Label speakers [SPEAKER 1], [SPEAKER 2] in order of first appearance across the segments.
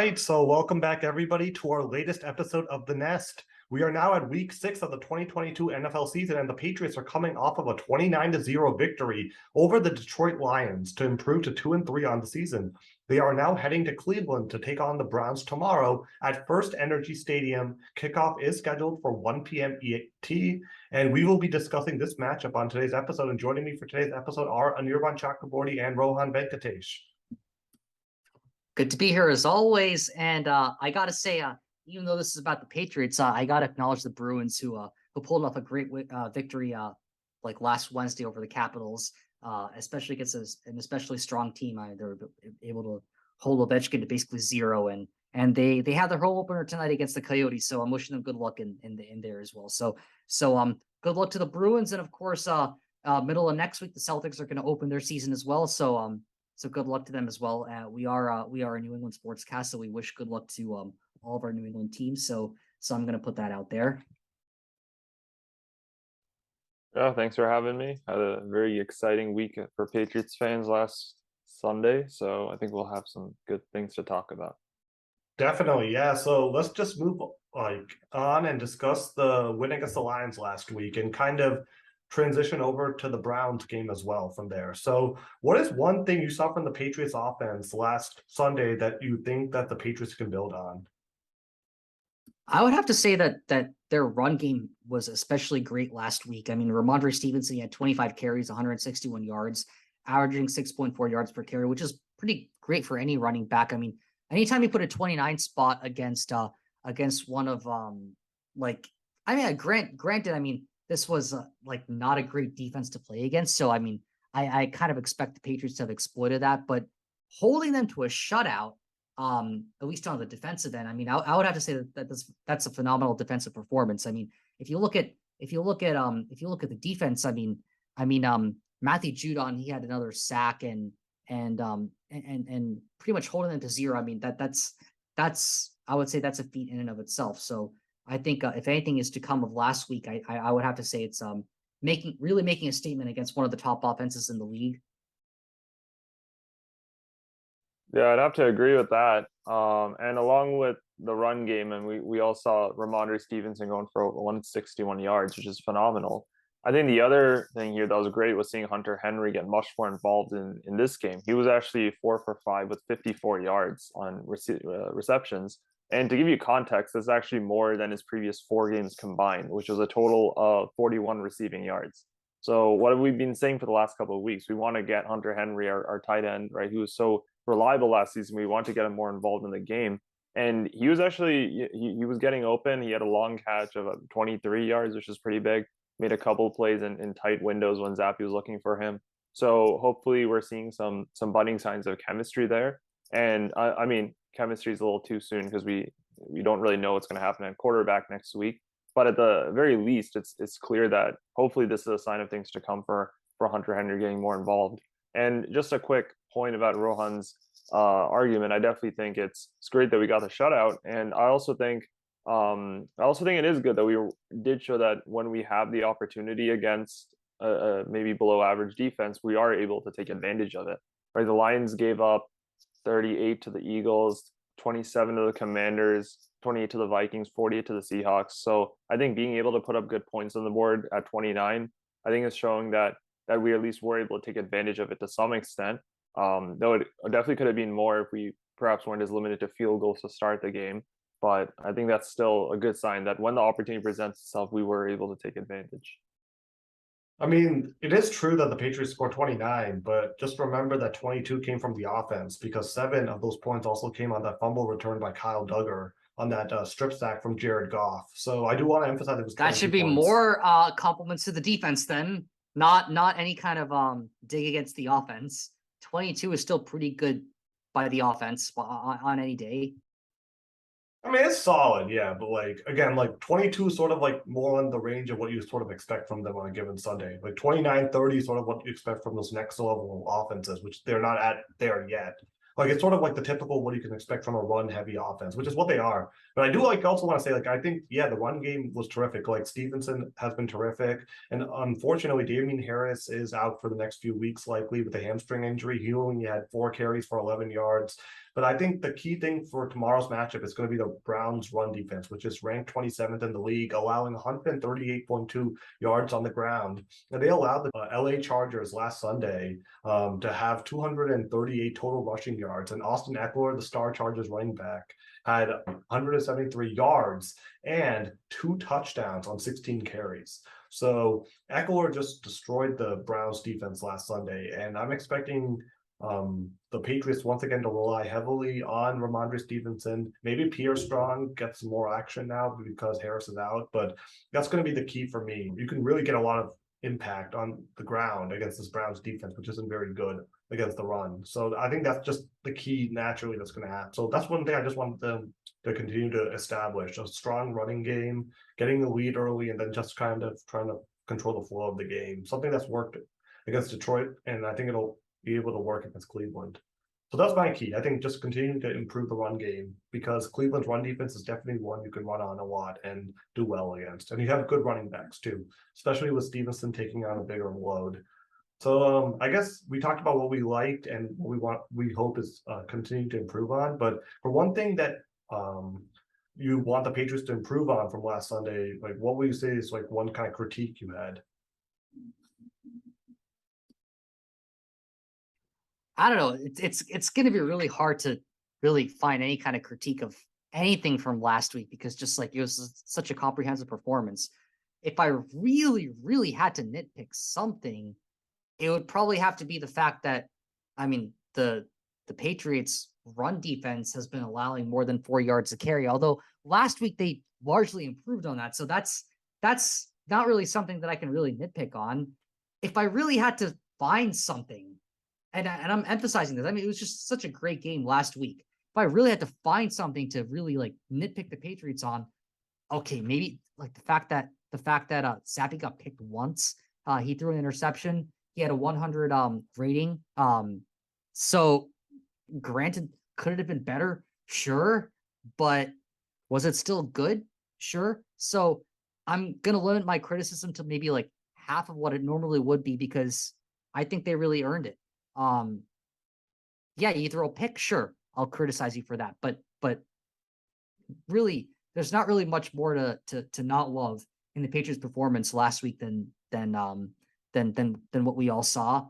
[SPEAKER 1] right, so welcome back everybody to our latest episode of The Nest. We are now at week 6 of the 2022 NFL season, and the Patriots are coming off of a 29-0 victory over the Detroit Lions to improve to 2-3 on the season. They are now heading to Cleveland to take on the Browns tomorrow at First Energy Stadium. Kickoff is scheduled for 1 p.m. ET, and we will be discussing this matchup on today's episode. And joining me for today's episode are Anirban Chakraborty and Rohan Venkatesh.
[SPEAKER 2] Good to be here as always, and I gotta say, even though this is about the Patriots, I gotta acknowledge the Bruins who pulled off a great victory like last Wednesday over the Capitals, especially against an especially strong team. They were able to hold Ovechkin to basically zero, and they have their home opener tonight against the Coyotes. So I'm wishing them good luck in there as well. So good luck to the Bruins, and of course, middle of next week the Celtics are going to open their season as well. So good luck to them as well. We are a New England sportscast, so we wish good luck to all of our New England teams. So I'm going to put that out there.
[SPEAKER 3] Yeah, thanks for having me. Had a very exciting week for Patriots fans last Sunday, so I think we'll have some good things to talk about.
[SPEAKER 1] Definitely, yeah. So let's just move on and discuss the win against the Lions last week and kind of transition over to the Browns game as well from there. So what is one thing you saw from the Patriots offense last Sunday that you think that the Patriots can build on?
[SPEAKER 2] I would have to say that their run game was especially great last week. I mean, Ramondre Stevenson, he had 25 carries, 161 yards, averaging 6.4 yards per carry, which is pretty great for any running back. I mean, anytime you put a 29 spot against one of granted, I mean, this was not a great defense to play against. So, I mean, I kind of expect the Patriots to have exploited that, but holding them to a shutout, at least on the defensive end, I mean, I would have to say that's a phenomenal defensive performance. I mean, if you look at the defense, I mean, Matthew Judon, he had another sack and pretty much holding them to zero. I mean, that's I would say that's a feat in and of itself. So I think if anything is to come of last week, I would have to say it's making a statement against one of the top offenses in the league.
[SPEAKER 3] Yeah, I'd have to agree with that. And along with the run game, and we all saw Ramondre Stevenson going for 161 yards, which is phenomenal. I think the other thing here that was great was seeing Hunter Henry get much more involved in this game. He was actually 4 for 5 with 54 yards on receptions. And to give you context, that's actually more than his previous 4 games combined, which was a total of 41 receiving yards. So what have we been saying for the last couple of weeks? We want to get Hunter Henry, our tight end, right, who was so reliable last season. We want to get him more involved in the game. And he was actually, he was getting open. He had a long catch of 23 yards, which is pretty big. Made a couple of plays in tight windows when Zappe was looking for him. So hopefully we're seeing some budding signs of chemistry there. And I mean, chemistry is a little too soon because we don't really know what's going to happen at quarterback next week. But at the very least, it's clear that hopefully this is a sign of things to come for Hunter Henry getting more involved. And just a quick point about Rohan's argument, I definitely think it's great that we got the shutout, and I also think it is good that we did show that when we have the opportunity against maybe below average defense, we are able to take advantage of it. Right, the Lions gave up 38 to the Eagles, 27 to the Commanders, 28 to the Vikings, 48 to the Seahawks. So I think being able to put up good points on the board at 29, I think is showing that we at least were able to take advantage of it to some extent. Though it definitely could have been more if we perhaps weren't as limited to field goals to start the game. But I think that's still a good sign that when the opportunity presents itself, we were able to take advantage.
[SPEAKER 1] I mean, it is true that the Patriots scored 29, but just remember that 22 came from the offense because 7 of those points also came on that fumble return by Kyle Duggar on that strip sack from Jared Goff. So I do want to emphasize it was
[SPEAKER 2] that should be
[SPEAKER 1] points.
[SPEAKER 2] More compliments to the defense then, not any kind of dig against the offense. 22 is still pretty good by the offense on any day.
[SPEAKER 1] I mean, it's solid, yeah, but again, 22 is sort of more on the range of what you sort of expect from them on a given Sunday. 29, 30 is sort of what you expect from those next level offenses, which they're not at there yet. It's sort of like the typical what you can expect from a run-heavy offense, which is what they are. But I do also want to say, I think, yeah, the run game was terrific. Stevenson has been terrific. And unfortunately, Damian Harris is out for the next few weeks, likely with a hamstring injury. He only had 4 carries for 11 yards. But I think the key thing for tomorrow's matchup is going to be the Browns' run defense, which is ranked 27th in the league, allowing 138.2 yards on the ground. And they allowed the LA Chargers last Sunday to have 238 total rushing yards. And Austin Eckler, the star Chargers running back, had 173 yards and 2 touchdowns on 16 carries. So Eckler just destroyed the Browns defense last Sunday, and I'm expecting the Patriots once again to rely heavily on Ramondre Stevenson. Maybe Pierre Strong gets more action now because Harris is out, but that's going to be the key for me. You can really get a lot of impact on the ground against this Browns defense, which isn't very good against the run. So I think that's just the key naturally that's going to happen. So that's one thing I just want them to continue to establish: a strong running game, getting the lead early, and then just kind of trying to control the flow of the game. Something that's worked against Detroit, and I think it'll be able to work against Cleveland. So that's my key. I think just continuing to improve the run game, because Cleveland's run defense is definitely one you can run on a lot and do well against. And you have good running backs too, especially with Stevenson taking on a bigger load. So I guess we talked about what we liked and what we hope is continuing to improve on. But for one thing that you want the Patriots to improve on from last Sunday, like what would you say is like one kind of critique you had?
[SPEAKER 2] I don't know. It's going to be really hard to really find any kind of critique of anything from last week, because just like it was such a comprehensive performance. If I really had to nitpick something, it would probably have to be the fact that, I mean, the Patriots run defense has been allowing more than 4 yards a carry, although last week they largely improved on that. So that's not really something that I can really nitpick on. If I really had to find something, and I'm emphasizing this, I mean, it was just such a great game last week. If I really had to find something to really like nitpick the Patriots on, okay, maybe like the fact that Zappy got picked once, he threw an interception. He had a 100 rating. So granted, could it have been better? Sure, but was it still good? Sure. So I'm gonna limit my criticism to maybe like half of what it normally would be, because I think they really earned it. Yeah, you throw a pick, sure, I'll criticize you for that, but really, there's not really much more to not love in the Patriots' performance last week than what we all saw.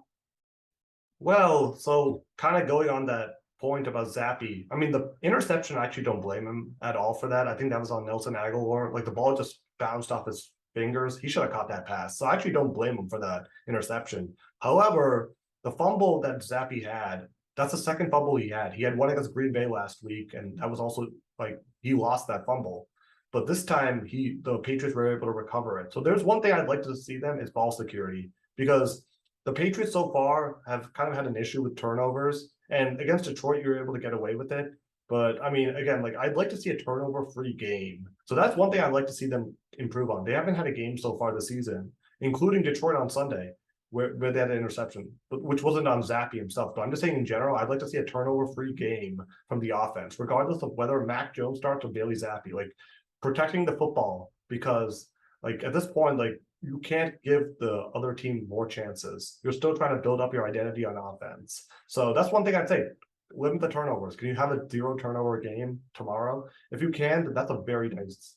[SPEAKER 1] Well, so kind of going on that point about Zappy, I mean, the interception, I actually don't blame him at all for that. I think that was on Nelson Aguilar. Like the ball just bounced off his fingers. He should have caught that pass. So I actually don't blame him for that interception. However, the fumble that Zappy had, that's the second fumble he had. He had one against Green Bay last week, and that was also like he lost that fumble. But this time the Patriots were able to recover it. So there's one thing I'd like to see them is ball security, because the Patriots so far have kind of had an issue with turnovers, and against Detroit, you're able to get away with it. But I mean, again, like I'd like to see a turnover-free game. So that's one thing I'd like to see them improve on. They haven't had a game so far this season, including Detroit on Sunday, where they had an interception, which wasn't on Zappy himself. But I'm just saying in general, I'd like to see a turnover-free game from the offense, regardless of whether Mac Jones starts or Bailey Zappy. Like protecting the football, because like at this point, like you can't give the other team more chances. You're still trying to build up your identity on offense. So that's one thing I'd say. Limit the turnovers. Can you have a 0 turnover game tomorrow? If you can, that's a very nice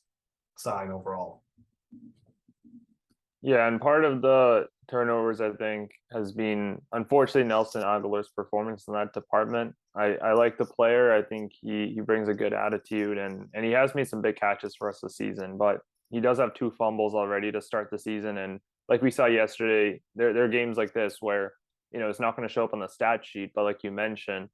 [SPEAKER 1] sign overall.
[SPEAKER 3] Yeah, and part of the turnovers, I think, has been unfortunately Nelson Aguilar's performance in that department. I like the player. I think he brings a good attitude, and he has made some big catches for us this season, but he does have 2 fumbles already to start the season. And like we saw yesterday, there are games like this where, you know, it's not going to show up on the stat sheet, but like you mentioned,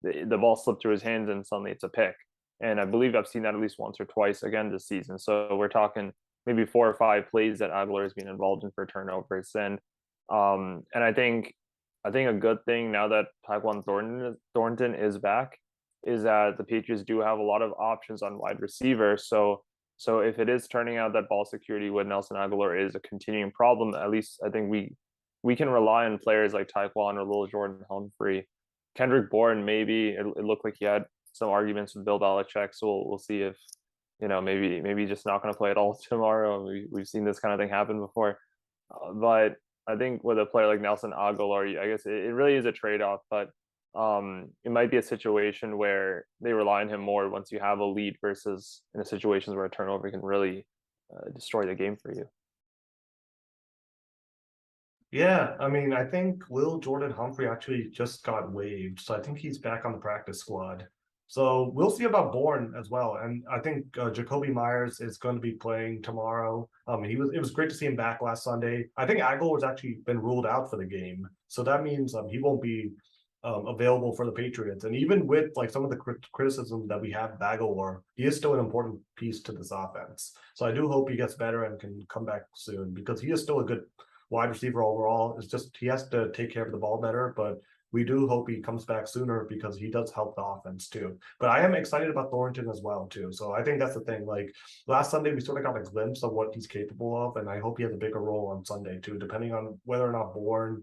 [SPEAKER 3] the ball slipped through his hands and suddenly it's a pick. And I believe I've seen that at least once or twice again this season. So we're talking maybe 4 or 5 plays that Aguilar has been involved in for turnovers. And I think a good thing now that Tyquan Thornton is back is that the Patriots do have a lot of options on wide receiver. So if it is turning out that ball security with Nelson Aguilar is a continuing problem, at least I think we can rely on players like Tyquan or Lil Jordan Humphrey. Kendrick Bourne, maybe it looked like he had some arguments with Bill Belichick, so we'll see if, you know, maybe he's just not going to play at all tomorrow. We've seen this kind of thing happen before, but I think with a player like Nelson Aguilar, I guess it really is a trade-off. But it might be a situation where they rely on him more once you have a lead versus in a situations where a turnover can really destroy the game for you.
[SPEAKER 1] Yeah, I mean, I think Will Jordan Humphrey actually just got waived, so I think he's back on the practice squad. So we'll see about Bourne as well, and I think Jacoby Myers is going to be playing tomorrow. It was great to see him back last Sunday. I think Agholor's actually been ruled out for the game, so that means he won't be available for the Patriots. And even with like some of the criticism that we have of Agholor, he is still an important piece to this offense. So I do hope he gets better and can come back soon because he is still a good wide receiver overall. It's just he has to take care of the ball better, but we do hope he comes back sooner because he does help the offense too. But I am excited about Thornton as well too. So I think that's the thing. Like last Sunday, we sort of got a glimpse of what he's capable of, and I hope he has a bigger role on Sunday too, depending on whether or not Bourne.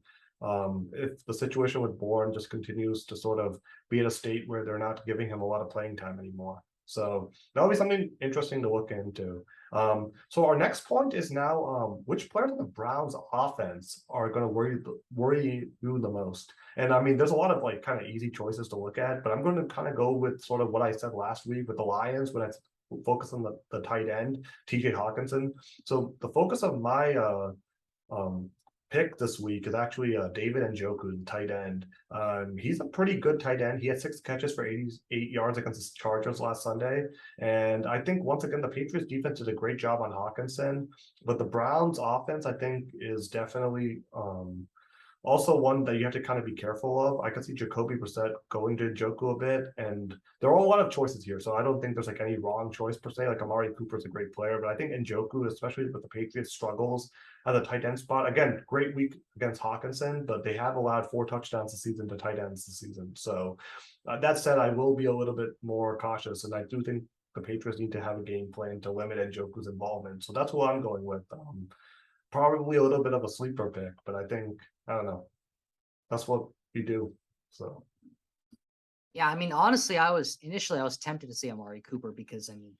[SPEAKER 1] If the situation with Bourne just continues to sort of be in a state where they're not giving him a lot of playing time anymore. So that'll be something interesting to look into. So our next point is now which players in the Browns offense are going to worry you the most? And I mean, there's a lot of like kind of easy choices to look at, but I'm going to kind of go with sort of what I said last week with the Lions when I focus on the tight end, TJ Hawkinson. So the focus of my um, pick this week is actually David Njoku, the tight end. He's a pretty good tight end. He had 6 catches for 88 yards against the Chargers last Sunday. And I think once again, the Patriots defense did a great job on Hawkinson, but the Browns offense, I think, is definitely also one that you have to kind of be careful of. I can see Jacoby Brissett going to Njoku a bit, and there are a lot of choices here. So I don't think there's like any wrong choice per se. Like Amari Cooper is a great player, but I think Njoku, especially with the Patriots struggles at the tight end spot, again, great week against Hawkinson, but they have allowed 4 touchdowns this season to tight ends this season. So that said, I will be a little bit more cautious, and I do think the Patriots need to have a game plan to limit Njoku's involvement. So that's what I'm going with. Probably a little bit of a sleeper pick, but I think I don't know. That's what we do. So
[SPEAKER 2] Yeah, I mean, honestly, I was tempted to say Amari Cooper because I mean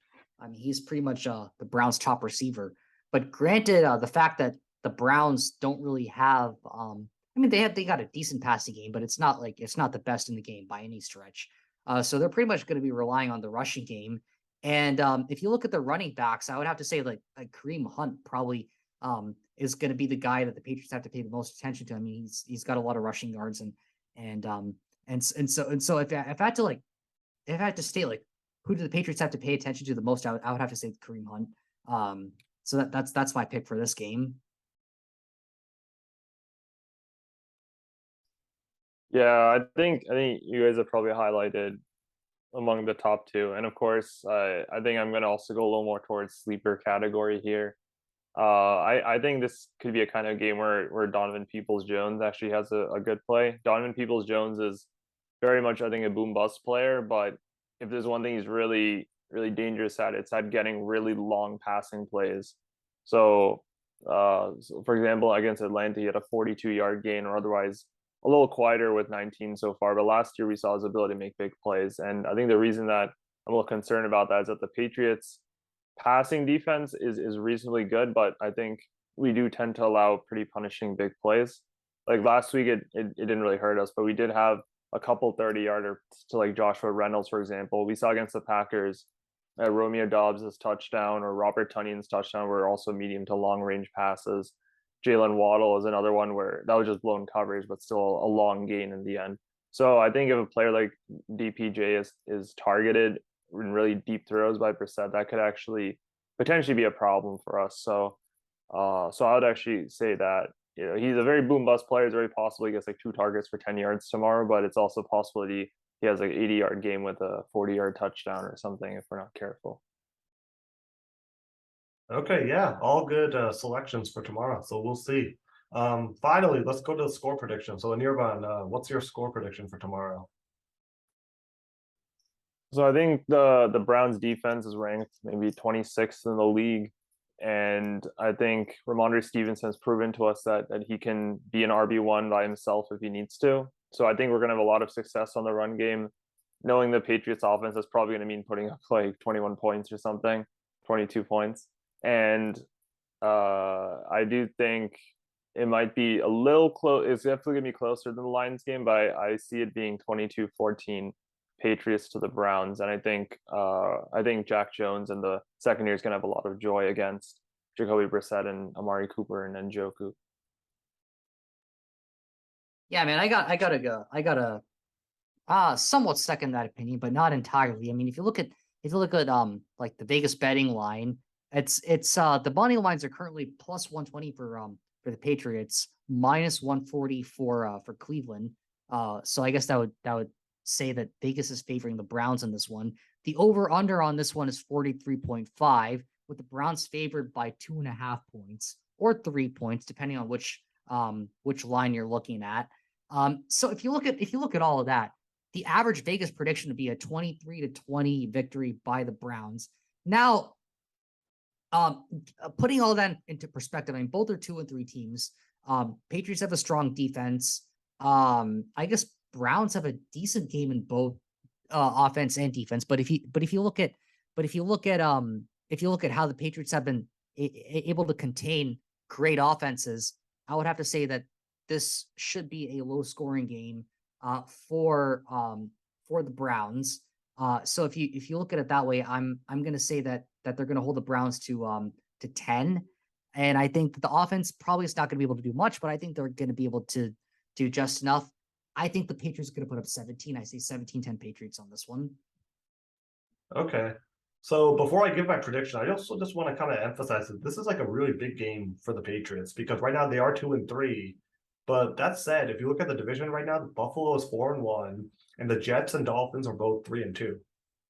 [SPEAKER 2] he's pretty much the Browns' top receiver. But granted, the fact that the Browns don't really have I mean they got a decent passing game, but it's not the best in the game by any stretch. So they're pretty much going to be relying on the rushing game. And if you look at the running backs, I would have to say like Kareem Hunt probably is going to be the guy that the Patriots have to pay the most attention to. I mean, he's got a lot of rushing yards and so if I had to if I had to state like who do the Patriots have to pay attention to the most, I would have to say Kareem Hunt. So that's my pick for this game.
[SPEAKER 3] Yeah, I think you guys have probably highlighted among the top 2, and of course, I think I'm going to also go a little more towards sleeper category here. I think this could be a kind of game where Donovan Peoples-Jones actually has a good play. Donovan Peoples-Jones is very much, I think, a boom bust player, but if there's one thing he's really, really dangerous at, it's at getting really long passing plays. So for example, against Atlanta, he had a 42-yard gain, or otherwise a little quieter with 19 so far. But last year we saw his ability to make big plays. And I think the reason that I'm a little concerned about that is that the Patriots passing defense is reasonably good, but I think we do tend to allow pretty punishing big plays. Like last week, it didn't really hurt us, but we did have a couple 30-yarder to like Joshua Reynolds, for example. We saw against the Packers, Romeo Dobbs' touchdown or Robert Tunnion's touchdown were also medium to long range passes. Jalen Waddle is another one where that was just blown coverage, but still a long gain in the end. So I think if a player like DPJ is targeted in really deep throws by Brissett, that could actually potentially be a problem for us. So so I would actually say that he's a very boom bust player. It's very possible he gets like 2 targets for 10 yards tomorrow, but it's also possible he has like 80-yard game with a 40-yard touchdown or something if we're not careful.
[SPEAKER 1] okay, yeah, all good selections for tomorrow. So we'll see. Finally, let's go to the score prediction. So Anirban, what's your score prediction for tomorrow?
[SPEAKER 3] So I think the Browns defense is ranked maybe 26th in the league. And I think Ramondre Stevenson has proven to us that he can be an RB1 by himself if he needs to. So I think we're going to have a lot of success on the run game. Knowing the Patriots offense is probably going to mean putting up like 21 points or something, 22 points. And I do think it might be a little close. It's definitely gonna be closer than the Lions game, but I see it being 22-14 Patriots to the Browns. And I think Jack Jones and the secondary is gonna have a lot of joy against Jacoby Brissett and Amari Cooper and Njoku.
[SPEAKER 2] Yeah, man, I gotta somewhat second that opinion, but not entirely. I mean, if you look at like the Vegas betting line, it's the money lines are currently plus 120 for the Patriots, minus 140 for Cleveland. So I guess that would say that Vegas is favoring the Browns in this one. The over under on this one is 43.5, with the Browns favored by 2.5 points or 3 points, depending on which line you're looking at. So if you look at all of that, the average Vegas prediction would be a 23-20 victory by the Browns. Now, putting all that into perspective, I mean, both are 2-3 teams. Patriots have a strong defense. I guess Browns have a decent game in both offense and defense. But if you look at how the Patriots have been able to contain great offenses, I would have to say that this should be a low scoring game for the Browns. So if you look at it that way, I'm going to say that they're going to hold the Browns to 10, and I think that the offense probably is not going to be able to do much, but I think they're going to be able to do just enough. I think the Patriots are going to put up 17. I say 17-10 Patriots on this one.
[SPEAKER 1] Okay. So before I give my prediction, I also just want to kind of emphasize that this is like a really big game for the Patriots because right now they are 2-3. But that said, if you look at the division right now, Buffalo is 4-1, and the Jets and Dolphins are both 3-2.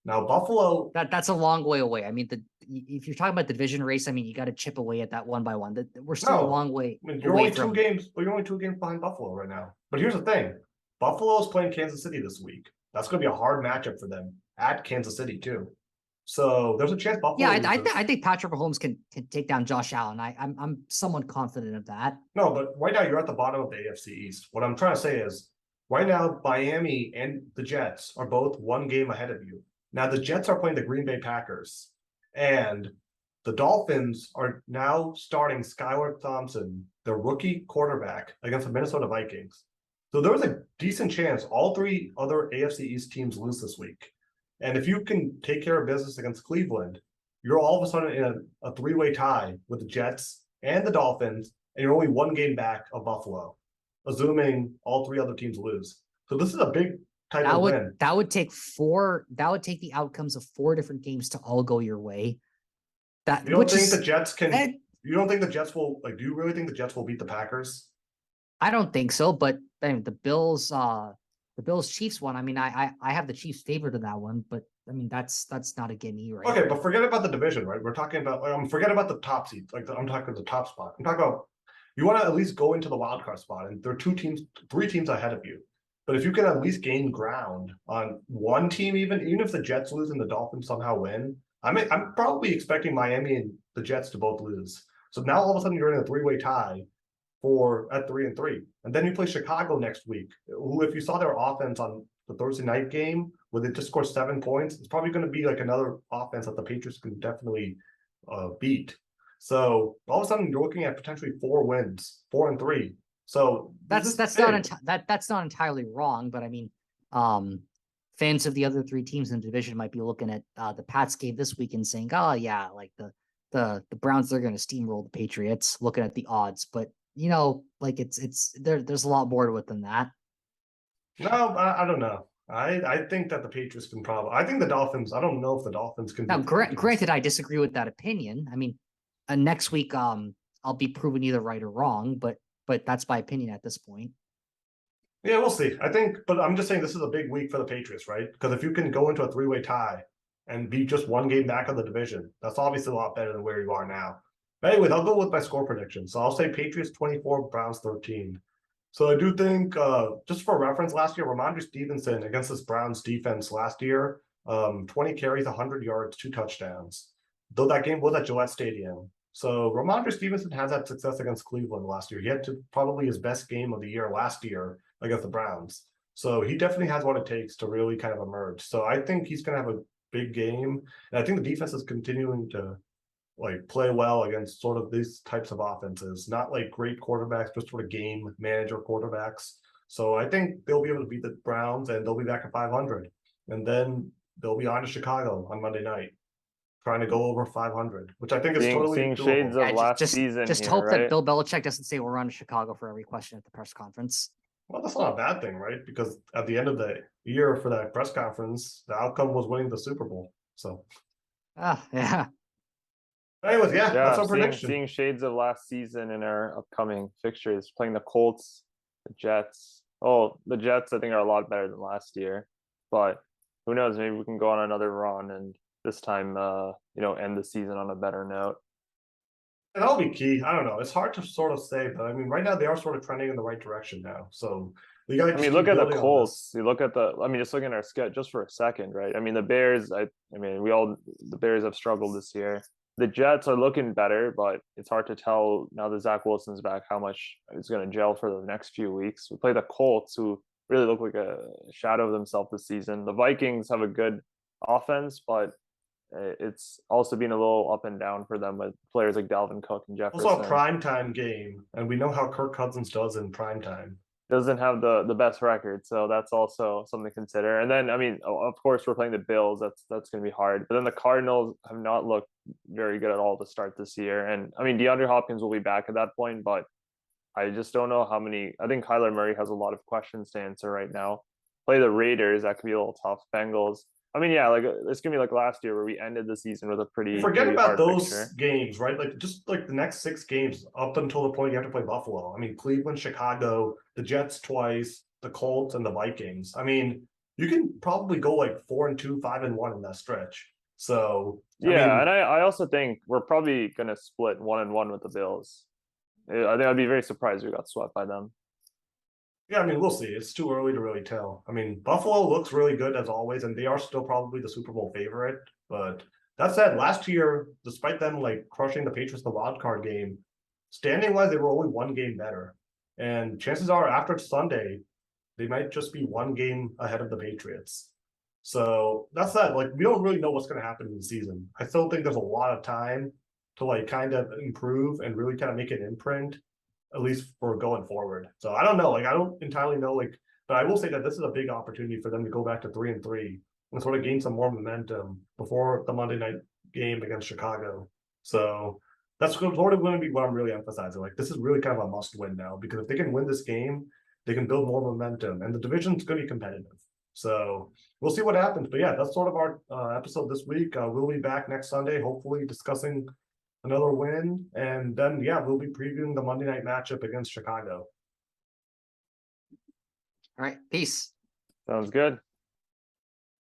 [SPEAKER 1] Now Buffalo,
[SPEAKER 2] that's a long way away. I mean, if you're talking about the division race, I mean, you got to chip away at that one by one. We're still a long way.
[SPEAKER 1] I mean, you're only two games, but you're only 2 games behind Buffalo right now. But here's the thing: Buffalo is playing Kansas City this week. That's going to be a hard matchup for them at Kansas City too. So there's a chance Buffalo.
[SPEAKER 2] Yeah, I think Patrick Mahomes can take down Josh Allen. I'm somewhat confident of that.
[SPEAKER 1] No, but right now you're at the bottom of the AFC East. What I'm trying to say is, right now Miami and the Jets are both 1 game ahead of you. Now the Jets are playing the Green Bay Packers, and the Dolphins are now starting Skylar Thompson, the rookie quarterback, against the Minnesota Vikings. So there's a decent chance all 3 other AFC East teams lose this week. And if you can take care of business against Cleveland, you're all of a sudden in a 3-way tie with the Jets and the Dolphins, and you're only 1 game back of Buffalo, assuming all 3 other teams lose. So this is a big type of win.
[SPEAKER 2] That would take the outcomes of 4 different games to all go your way.
[SPEAKER 1] You don't think the Jets can? You don't think the Jets will? Like, do you really think the Jets will beat the Packers?
[SPEAKER 2] I don't think so, but I mean, the Bills Chiefs one. I mean, I have the Chiefs favored in that one, but I mean that's not a gimme, right?
[SPEAKER 1] Okay, but forget about the division, right? We're talking about forget about the top seed. I'm talking the top spot. I'm talking about you want to at least go into the wild card spot, and there are 3 teams ahead of you. But if you can at least gain ground on one team, even if the Jets lose and the Dolphins somehow win, I'm probably expecting Miami and the Jets to both lose. So now all of a sudden you're in a 3-way tie at 3-3, and then you play Chicago next week, who, if you saw their offense on the Thursday night game, where they just scored 7 points, it's probably going to be like another offense that the Patriots can definitely beat. So all of a sudden you're looking at potentially 4 wins, 4-3. So
[SPEAKER 2] that's not entirely wrong, but I mean, fans of the other 3 teams in the division might be looking at the Pats game this week and saying, "Oh yeah, like the Browns, they're going to steamroll the Patriots." Looking at the odds, but like it's there's a lot more to it than that.
[SPEAKER 1] No, I don't know. I think that the Patriots can probably. I think the Dolphins. I don't know if the Dolphins can.
[SPEAKER 2] Now, granted, I disagree with that opinion. I mean, next week, I'll be proven either right or wrong, but that's my opinion at this point.
[SPEAKER 1] Yeah, we'll see. I think, but I'm just saying this is a big week for the Patriots, right? Because if you can go into a 3-way tie and be just 1 game back of the division, that's obviously a lot better than where you are now. But anyways, I'll go with my score prediction. So I'll say Patriots 24, Browns 13. So I do think, just for reference, last year, Ramondre Stevenson against this Browns defense last year, 20 carries, 100 yards, 2 touchdowns. Though that game was at Gillette Stadium. So Ramondre Stevenson has had success against Cleveland last year. He had probably his best game of the year last year against the Browns. So he definitely has what it takes to really kind of emerge. So I think he's going to have a big game. And I think the defense is continuing to like play well against sort of these types of offenses, not like great quarterbacks, but sort of game manager quarterbacks. So I think they'll be able to beat the Browns and they'll be back at 500. And then they'll be on to Chicago on Monday night, trying to go over 500, which I think is totally
[SPEAKER 3] seeing
[SPEAKER 1] doable.
[SPEAKER 3] shades of
[SPEAKER 2] Yeah,
[SPEAKER 3] last season
[SPEAKER 2] just
[SPEAKER 3] here,
[SPEAKER 2] hope that
[SPEAKER 3] right?
[SPEAKER 2] Bill Belichick doesn't say we're on to Chicago for every question at the press conference.
[SPEAKER 1] Well, that's not a bad thing, right? Because at the end of the year for that press conference, the outcome was winning the Super Bowl. So,
[SPEAKER 2] Yeah.
[SPEAKER 1] anyways, yeah, that's our
[SPEAKER 3] seeing,
[SPEAKER 1] prediction.
[SPEAKER 3] seeing shades of last season in our upcoming fixtures, playing the Colts, the Jets. Oh, the Jets I think are a lot better than last year, but who knows? Maybe we can go on another run and this time, end the season on a better note.
[SPEAKER 1] And that'll be key. I don't know. It's hard to sort of say, but I mean, right now they are sort of trending in the right direction now. So we got to.
[SPEAKER 3] I mean, look at the Colts. You look at just looking at our schedule just for a second, right? I mean, the Bears. The Bears have struggled this year. The Jets are looking better, but it's hard to tell now that Zach Wilson's back how much is going to gel for the next few weeks. We play the Colts, who really look like a shadow of themselves this season. The Vikings have a good offense, but it's also been a little up and down for them with players like Dalvin Cook and Jefferson.
[SPEAKER 1] Also a primetime game, and we know how Kirk Cousins does in primetime.
[SPEAKER 3] Doesn't have the best record, so that's also something to consider. And then, I mean, of course, we're playing the Bills. That's going to be hard. But then the Cardinals have not looked very good at all to start this year. And I mean, DeAndre Hopkins will be back at that point, but I just don't know how many. I think Kyler Murray has a lot of questions to answer right now. Play the Raiders, that could be a little tough. Bengals. I mean, yeah, like it's gonna be like last year where we ended the season with a pretty.
[SPEAKER 1] Forget about
[SPEAKER 3] hard
[SPEAKER 1] those
[SPEAKER 3] picture.
[SPEAKER 1] games, right? Like just like the next 6 games up until the point you have to play Buffalo. I mean, Cleveland, Chicago, the Jets twice, the Colts, and the Vikings. I mean, you can probably go like 4-2, 5-1 in that stretch. So
[SPEAKER 3] and I also think we're probably gonna split 1-1 with the Bills. I think I'd be very surprised if we got swept by them.
[SPEAKER 1] Yeah, I mean, we'll see. It's too early to really tell. I mean, Buffalo looks really good as always, and they are still probably the Super Bowl favorite. But that said, last year, despite them like crushing the Patriots in the wild card game, standing wise, they were only 1 game better. And chances are, after Sunday, they might just be 1 game ahead of the Patriots. So that's that. Like, we don't really know what's going to happen in the season. I still think there's a lot of time to like kind of improve and really kind of make an imprint, at least for going forward. So I don't know. Like, I don't entirely know. Like, but I will say that this is a big opportunity for them to go back to 3-3 and sort of gain some more momentum before the Monday night game against Chicago. So that's sort of going to be what I'm really emphasizing. Like, this is really kind of a must win now, because if they can win this game, they can build more momentum, and the division's going to be competitive. So we'll see what happens. But yeah, that's sort of our episode this week. We'll be back next Sunday, hopefully discussing another win, and then we'll be previewing the Monday night matchup against Chicago.
[SPEAKER 2] All right, peace.
[SPEAKER 3] Sounds good.